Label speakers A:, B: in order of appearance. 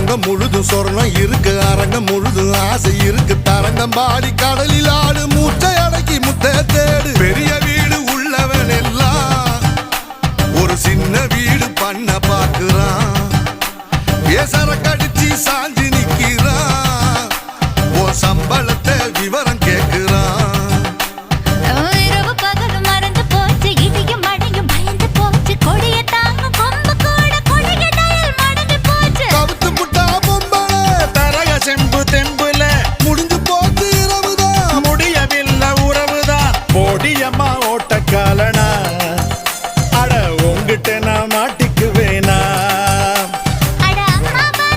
A: அரங்கம் முழுதும் சொர்ணம் இருக்கு, அரங்கம் முழுதும் ஆசை இருக்கு. தரங்கம் பாடி கடலில் ஆடு, மூச்சை அடக்கி முத்த தேடு. பெரிய வீடு உள்ளவன் எல்லாம் ஒரு சின்ன வீடு பண்ண பாக்குறான். ஏசர கடிச்சு சாஞ்சி